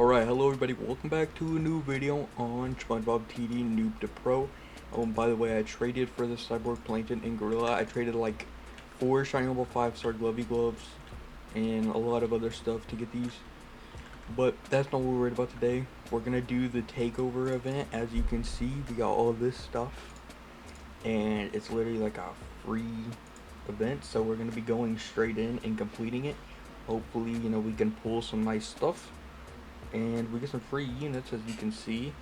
Alright, hello everybody, welcome back to a new video on Spongebob TD Noob to Pro. By the way, I traded for the Cyborg Plankton and Gorilla. I traded like 4 Shineable 5-star Glovey Gloves and a lot of other stuff to get these. But that's not what we're worried about today. We're gonna do the takeover event. As you can see, we got all this stuff. And it's literally like a free event, so we're gonna be going straight in and completing it. Hopefully, we can pull some nice stuff. And we get some free units, as you can see.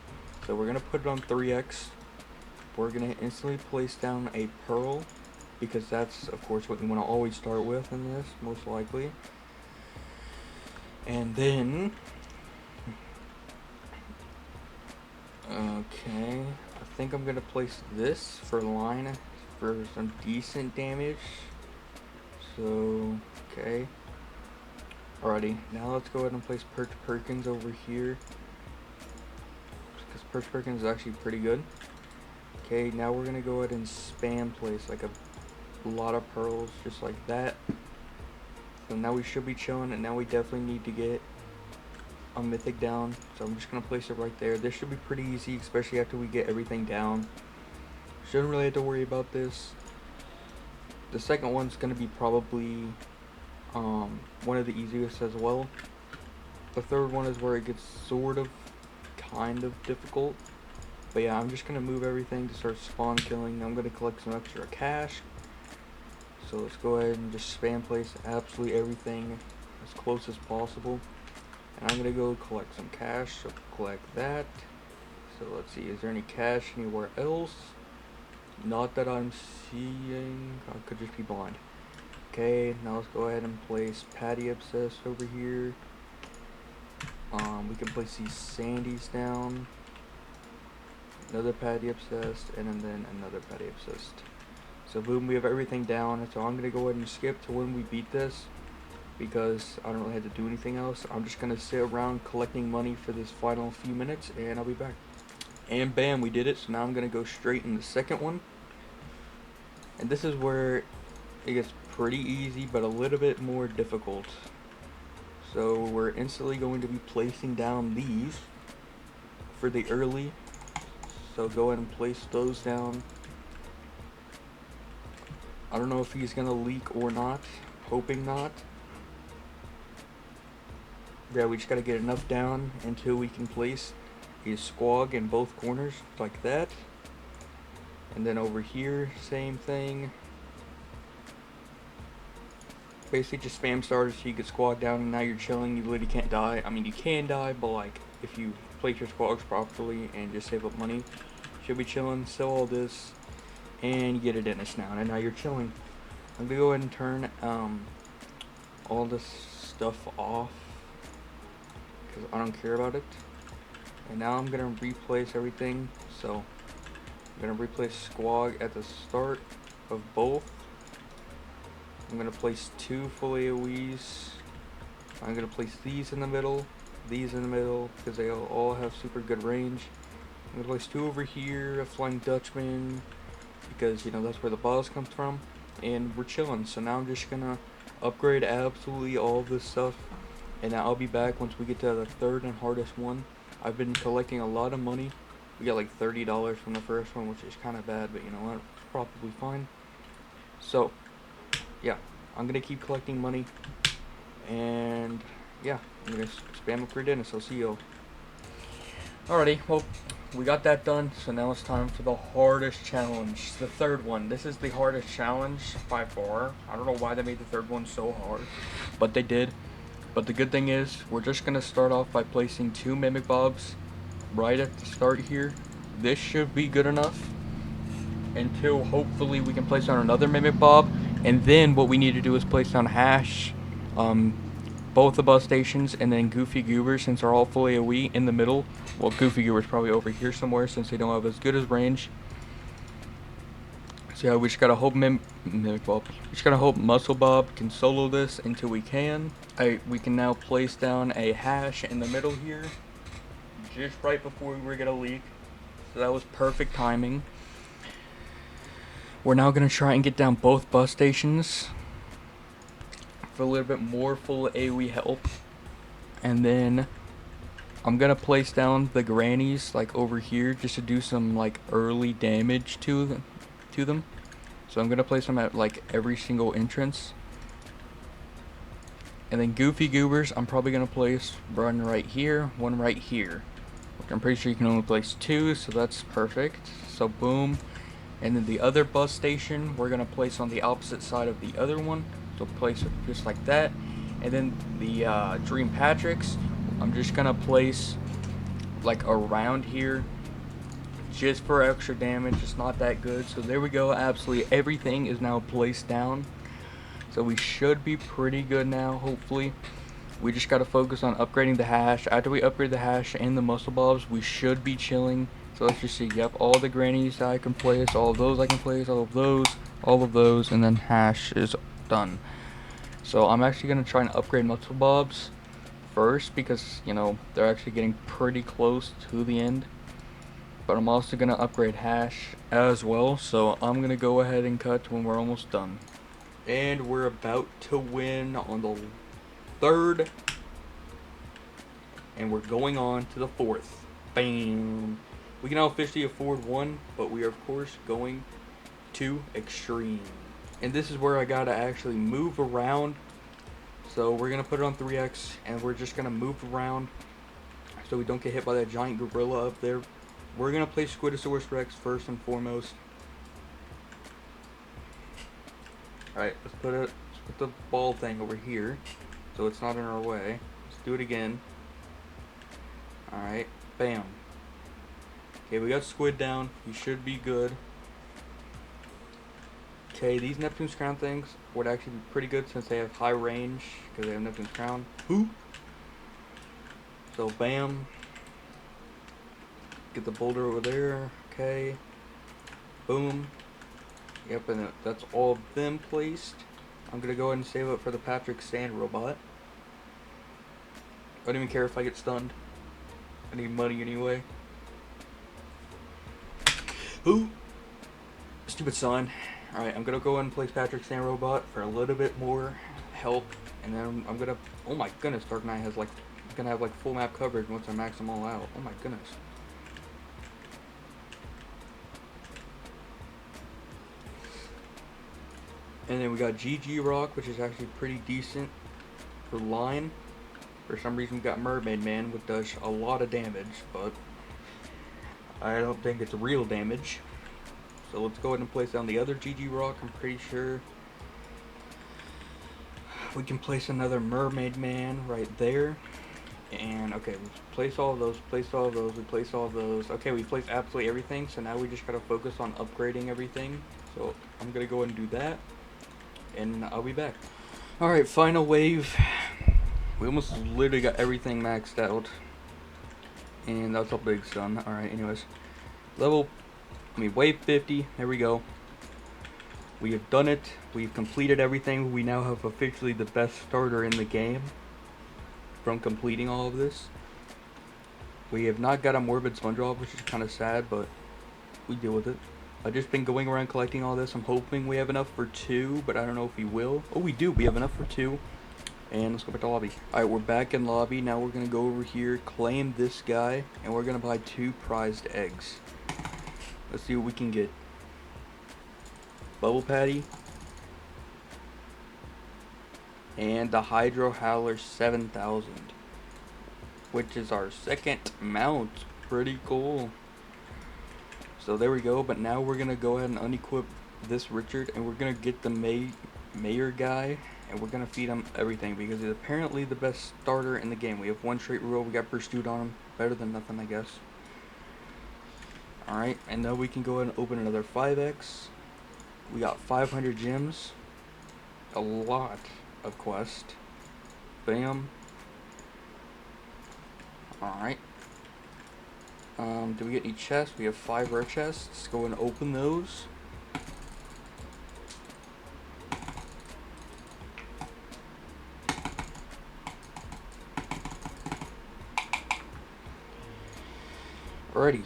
So we're gonna put it on 3x. We're gonna instantly place down a pearl, because that's of course what you want to always start with in this, most likely. And then okay, I think I'm gonna place this for line for some decent damage. So okay, alrighty, now let's go ahead and place Perch Perkins over here, because Perch Perkins is actually pretty good. Okay, now we're gonna go ahead and spam place like a lot of pearls, just like that. So now we should be chilling, and now we definitely need to get a mythic down. So I'm just gonna place it right there. This should be pretty easy, especially after we get everything down. Shouldn't really have to worry about this. The second one's gonna be probably one of the easiest as well. The third one is where it gets kind of difficult. But yeah, I'm just gonna move everything to start spawn killing. I'm gonna collect some extra cash. So let's go ahead and just spam place absolutely everything as close as possible. And I'm gonna go collect some cash, so collect that. So let's see, is there any cash anywhere else? Not that I'm seeing. I could just be blind. Okay, now let's go ahead and place Patty Obsessed over here. We can place these Sandies down. Another Patty Obsessed, and then another Patty Obsessed. So boom, we have everything down. So I'm gonna go ahead and skip to when we beat this, because I don't really have to do anything else. I'm just gonna sit around collecting money for this final few minutes, and I'll be back. And bam, we did it. So now I'm gonna go straight in the second one. And this is where it gets pretty easy, but a little bit more difficult. So we're instantly going to be placing down these for the early. So go ahead and place those down. I don't know if he's gonna leak or not. Hoping not. Yeah, we just gotta get enough down until we can place a squog in both corners like that. And then over here, same thing. Basically just spam starters so you get squog down, and now you're chilling. You literally can't die. I mean, you can die, but like if you place your squags properly and just save up money, you should be chilling. Sell all this and get it in us now, and now you're chilling. I'm gonna go ahead and turn all this stuff off because I don't care about it. And now I'm gonna replace everything. So I'm gonna replace squog at the start of both. I'm gonna place 2 full AoEs. I'm gonna place these in the middle, these in the middle, because they all have super good range. I'm gonna place 2 over here, a Flying Dutchman, because that's where the boss comes from, and we're chilling. So now I'm just gonna upgrade absolutely all of this stuff, and now I'll be back once we get to the third and hardest one. I've been collecting a lot of money. We got like $30 from the first one, which is kind of bad, but you know what, it's probably fine. So yeah, I'm gonna keep collecting money, and yeah, I'm gonna spam up for dinner. So see you. Alrighty, well, we got that done. So now it's time for the hardest challenge, the third one. This is the hardest challenge by far. I don't know why they made the third one so hard, but they did. But the good thing is, we're just gonna start off by placing 2 Mimic Bobs right at the start here. This should be good enough until hopefully we can place down another Mimic Bob. And then what we need to do is place down Hash, both the bus stations, and then Goofy Goober, since they're all full AoE, in the middle. Well, Goofy Goober's probably over here somewhere, since they don't have as good as range. So yeah, we just gotta hope Mimic Bob. We just gotta hope Muscle Bob can solo this until we can. We can now place down a Hash in the middle here, just right before we were gonna leak. So that was perfect timing. We're now going to try and get down both bus stations for a little bit more full AoE help. And then I'm gonna place down the grannies like over here just to do some like early damage to them. So I'm gonna place them at like every single entrance. And then Goofy Goobers, I'm probably gonna place one right here, one right here. Which I'm pretty sure you can only place 2, so that's perfect. So boom. And then the other bus station, we're gonna place on the opposite side of the other one. So place it just like that. And then the Dream Patricks, I'm just gonna place like around here just for extra damage. It's not that good. So there we go. Absolutely everything is now placed down. So we should be pretty good now, hopefully. We just gotta focus on upgrading the hash. After we upgrade the hash and the muscle bobs, we should be chilling. So let's just see. Yep, all the grannies that I can place, all of those I can place, all of those, and then hash is done. So I'm actually gonna try and upgrade muscle bobs first because, you know, they're actually getting pretty close to the end. But I'm also gonna upgrade hash as well. So I'm gonna go ahead and cut when we're almost done. And we're about to win on the 3rd. And we're going on to the 4th. Bam. We can now officially afford 1, but we are of course going to extreme. And this is where I gotta actually move around. So we're gonna put it on 3x and we're just gonna move around so we don't get hit by that giant gorilla up there. We're gonna play Squidosaurus Rex first and foremost. Alright, let's put the ball thing over here so it's not in our way. Let's do it again. Alright, bam. Okay, we got Squid down. He should be good. Okay, these Neptune's Crown things would actually be pretty good since they have high range because they have Neptune's Crown. Ooh. So, bam. Get the boulder over there. Okay. Boom. Yep, and that's all of them placed. I'm gonna go ahead and save up for the Patrick Sand Robot. I don't even care if I get stunned. I need money anyway. Ooh! Stupid son. Alright, I'm gonna go ahead and place Patrick Sand Robot for a little bit more help. And then I'm gonna... Oh my goodness, Dark Knight has like... I'm gonna have like full map coverage once I max them all out. Oh my goodness. And then we got GG Rock, which is actually pretty decent for line. For some reason we got Mermaid Man, which does a lot of damage, but I don't think it's real damage. So let's go ahead and place down the other GG Rock. I'm pretty sure we can place another Mermaid Man right there. And okay, we place all of those, place all of those, we place all of those. Okay, we placed absolutely everything, so now we just gotta focus on upgrading everything. So I'm gonna go ahead and do that, and I'll be back. Alright, final wave. We almost literally got everything maxed out. And that's a big son. Alright, anyways. Wave 50. There we go. We have done it. We've completed everything. We now have officially the best starter in the game from completing all of this. We have not got a Morbid Spongebob, which is kind of sad, but we deal with it. I've just been going around collecting all this. I'm hoping we have enough for 2, but I don't know if we will. Oh, we do. We have enough for 2. And let's go back to lobby. Alright, we're back in lobby. Now we're going to go over here, claim this guy, and we're going to buy 2 prized eggs. Let's see what we can get. Bubble Patty. And the Hydro Howler 7000. Which is our 2nd mount. Pretty cool. So there we go. But now we're going to go ahead and unequip this Richard. And we're going to get the Mayor guy. And we're going to feed him everything. Because he's apparently the best starter in the game. We have 1 straight rule. We got Pursuit on him. Better than nothing, I guess. Alright, and now we can go ahead and open another 5x. We got 500 gems. A lot of quest. Bam. Alright. Do we get any chests? We have 5 rare chests. Let's go and open those. Alrighty.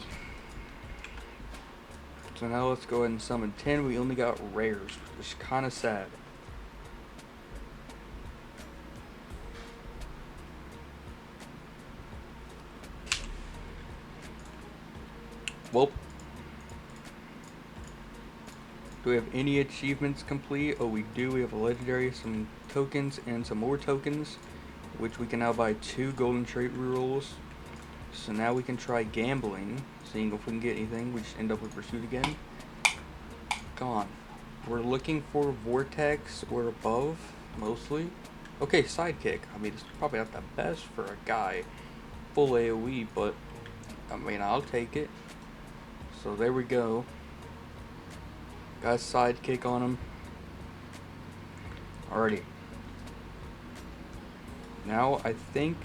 So now let's go ahead and summon 10. We only got rares, which is kind of sad. Well, do we have any achievements complete? Oh, we do. We have a legendary, some tokens, and some more tokens, which we can now buy 2 golden trait rerolls. So now we can try gambling, seeing if we can get anything. We just end up with pursuit again. Come on. We're looking for vortex or above, mostly. Okay, sidekick. I mean, it's probably not the best for a guy full AoE, but I mean, I'll take it. So there we go. Got a sidekick on him. Alrighty. Now I think,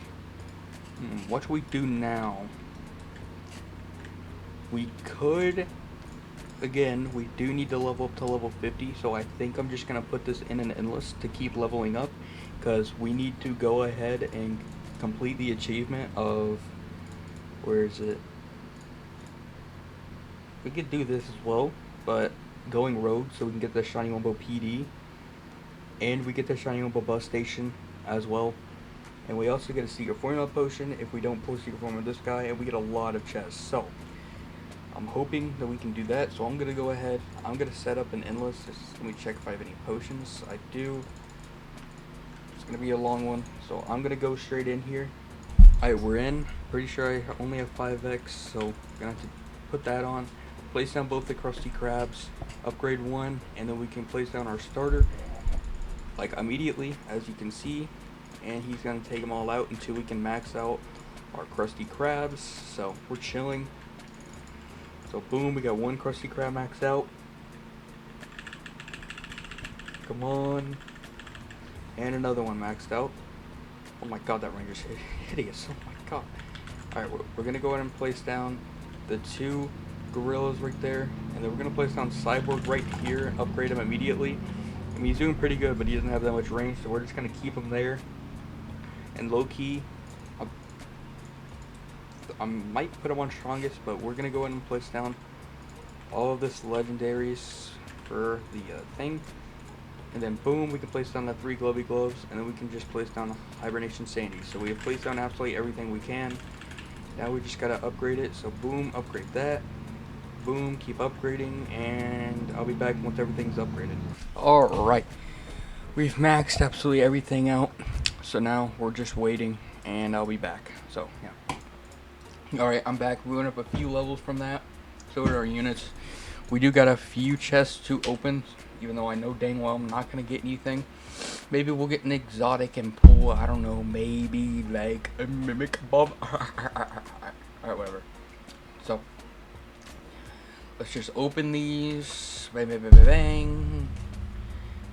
what should we do now? We could, again, we do need to level up to level 50, so I think I'm just gonna put this in an endless to keep leveling up, because we need to go ahead and complete the achievement of, where is it? We could do this as well, but going rogue so we can get the Shiny Wumbo PD, and we get the Shiny Wumbo bus station as well. And we also get a secret formula potion if we don't pull secret formula with this guy, and we get a lot of chests. So I'm hoping that we can do that. So I'm gonna go ahead. I'm gonna set up an endless. Let me check if I have any potions. I do. It's gonna be a long one, so I'm gonna go straight in here. Alright, we're in. Pretty sure I only have 5x, so gonna have to put that on. Place down both the Krusty Krabs, upgrade one, and then we can place down our starter like immediately, as you can see. And he's gonna take them all out until we can max out our Krusty Krabs. So we're chilling. So boom, we got 1 Krusty Krab maxed out. Come on. And another one maxed out. Oh my god, that ranger's hideous. Oh my god. Alright, we're gonna go ahead and place down the 2 gorillas right there. And then we're gonna place down Cyborg right here and upgrade him immediately. I mean, he's doing pretty good, but he doesn't have that much range, so we're just gonna keep him there. And low key, I might put him on strongest, but we're gonna go ahead and place down all of this legendaries for the thing. And then boom, we can place down the 3 Glovey Gloves, and then we can just place down Hibernation Sandy. So we have placed down absolutely everything we can. Now we just gotta upgrade it. So boom, upgrade that. Boom, keep upgrading, and I'll be back once everything's upgraded. Alright, we've maxed absolutely everything out. So now we're just waiting, and I'll be back. So yeah. Alright, I'm back. We went up a few levels from that. So did our units. We do got a few chests to open, even though I know dang well I'm not going to get anything. Maybe we'll get an exotic and pull, I don't know, maybe like a mimic bob. Alright, whatever. So, let's just open these. Bang, bang, bang, bang, bang.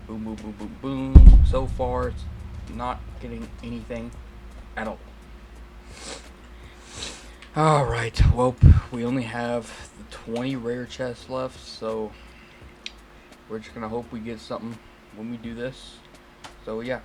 Boom, boom, boom, boom, boom. So far, it's not getting anything at all. Alright, well, we only have the 20 rare chests left, so we're just gonna hope we get something when we do this. So yeah.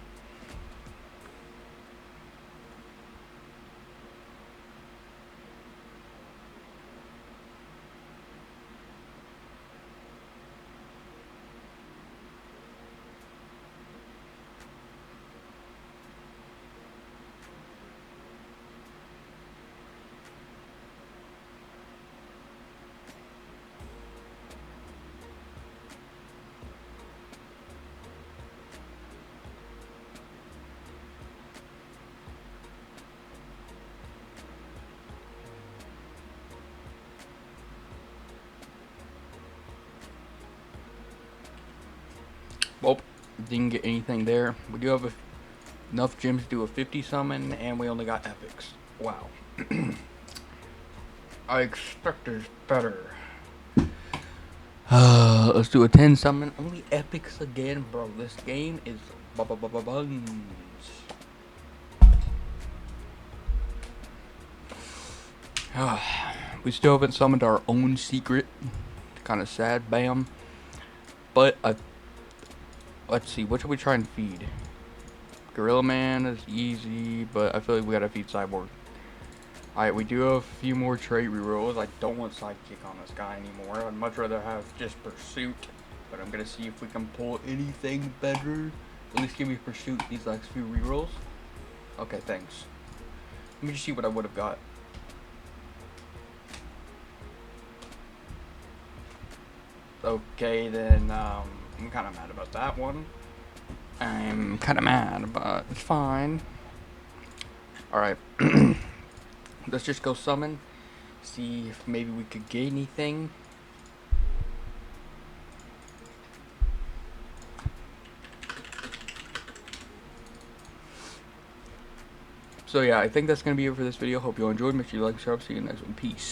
Well, didn't get anything there. We do have enough gems to do a 50 summon, and we only got epics. Wow. I expected better. Let's do a 10 summon. Only epics again, bro. This game is buns. We still haven't summoned our own secret. Kind of sad, bam. But let's see, what should we try and feed? Gorilla Man is easy, but I feel like we gotta feed Cyborg. Alright, we do have a few more trait rerolls. I don't want Sidekick on this guy anymore. I'd much rather have just Pursuit. But I'm gonna see if we can pull anything better. At least give me Pursuit these last few rerolls. Okay, thanks. Let me just see what I would have got. Okay, then I'm kind of mad about that one. I'm kind of mad, but it's fine. Alright. Let's just go summon. See if maybe we could get anything. So yeah, I think that's going to be it for this video. Hope you all enjoyed. Make sure you like and subscribe. See you in the next one. Peace.